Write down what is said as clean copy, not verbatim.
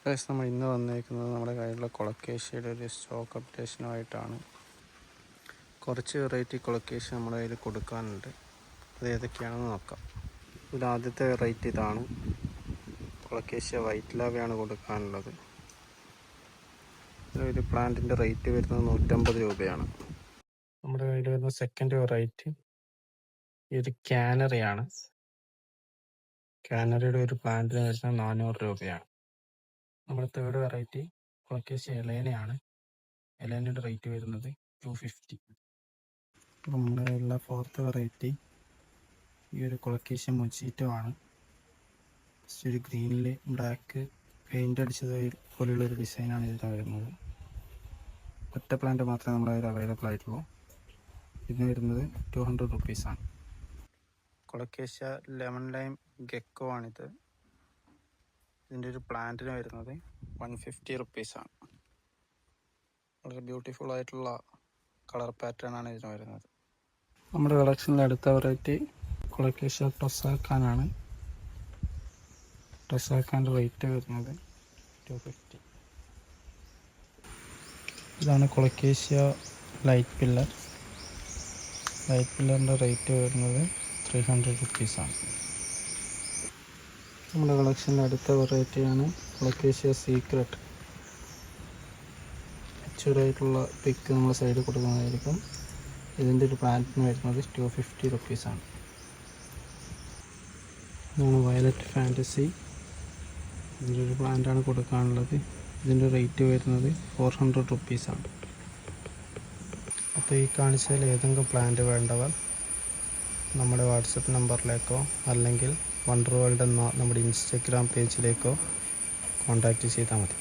Guys, നമ്മൾ ഇന്ന് വന്നേക്കുന്നത് നമ്മുടെ കയ്യിലുള്ള കൊളക്കേഷ്യയുടെ ഒരു സ്റ്റോക്ക് അപ്ഡേഷനുമായിട്ടാണ്. കുറച്ച് വെറൈറ്റി കൊളക്കേഷ്യ നമ്മുടെ കയ്യിൽ കൊടുക്കാനുണ്ട്. അത് ഏതൊക്കെയാണെന്ന് നോക്കാം. ഇതിൽ ആദ്യത്തെ വെറൈറ്റി ഇതാണ്. കൊളക്കേഷ്യ വൈറ്റ് ലാവയാണ് കൊടുക്കാനുള്ളത്. ഒരു പ്ലാന്റിൻ്റെ റേറ്റ് വരുന്നത് 150 രൂപയാണ്. നമ്മുടെ കയ്യിൽ വരുന്ന സെക്കൻഡ് വെറൈറ്റി ഈ ഒരു കാനറിയാണ്. കാനറിയുടെ ഒരു പ്ലാന്റിന് വരുന്നത് 400 രൂപയാണ്. നമ്മുടെ തേർഡ് വെറൈറ്റി കൊളക്കേഷ്യ എലേനയാണ്. എലേനയുടെ റേറ്റ് വരുന്നത് 250. നമ്മുടെ എല്ലാ ഫോർത്ത് വെറൈറ്റി ഈ ഒരു കൊളക്കേഷ്യ മൊജീറ്റോ ആണ്. ഒരു ഗ്രീനിൽ ബ്ലാക്ക് പെയിൻ്റ് അടിച്ചത് പോലെയുള്ളൊരു ഡിസൈനാണ് ഇതിൽ വരുന്നത്. ഒറ്റ പ്ലാന്റ് മാത്രമേ നമ്മുടെ കയ്യിൽ അവൈലബിൾ ആയിട്ടുള്ളൂ. ഇതിന് വരുന്നത് 200 റുപ്പീസാണ്. കൊളക്കേഷ്യ ലെമൺ ലൈം ഗെക്കോ ആണിത്. ഇതിൻ്റെ ഒരു പ്ലാന്റിന് വരുന്നത് 150 റുപ്പീസാണ്. വളരെ ബ്യൂട്ടിഫുൾ ആയിട്ടുള്ള കളർ പാറ്റേൺ ആണ് ഇതിന് വരുന്നത്. നമ്മുടെ കളക്ഷനിലെ അടുത്ത വെറൈറ്റി കൊളക്കേഷ്യ ടൊസാക്കാനാണ്. ടൊസാക്കാൻ്റെ റേറ്റ് വരുന്നത് 250. ഇതാണ് കൊളക്കേഷ്യ ലൈറ്റ് പില്ലർ. ലൈറ്റ് പില്ലറിൻ്റെ റേറ്റ് വരുന്നത് 300 റുപ്പീസാണ്. നമ്മുടെ കളക്ഷനിലെ അടുത്ത വെറൈറ്റിയാണ് കൊളക്കേഷ്യ സീക്രട്ട്. പിക്ചറായിട്ടുള്ള പിക്ക് നമ്മൾ സൈഡിൽ കൊടുക്കുന്നതായിരിക്കും. ഇതിൻ്റെ ഒരു പ്ലാന്റിന് വരുന്നത് 250 റുപ്പീസാണ്. ഇതാണ് വയലറ്റ് ഫാൻറ്റസി. ഇതിൻ്റെ ഒരു പ്ലാന്റാണ് കൊടുക്കാനുള്ളത്. ഇതിൻ്റെ റേറ്റ് വരുന്നത് 400 റുപ്പീസാണ്. അപ്പോൾ ഈ കാണിച്ചതിൽ ഏതെങ്കിലും പ്ലാന്റ് വേണ്ടവർ നമ്മുടെ വാട്സപ്പ് നമ്പറിലേക്കോ അല്ലെങ്കിൽ വണ്ടർ വേൾഡ് എന്ന നമ്മുടെ ഇൻസ്റ്റഗ്രാം പേജിലേക്കോ കോൺടാക്റ്റ് ചെയ്താൽ മതി.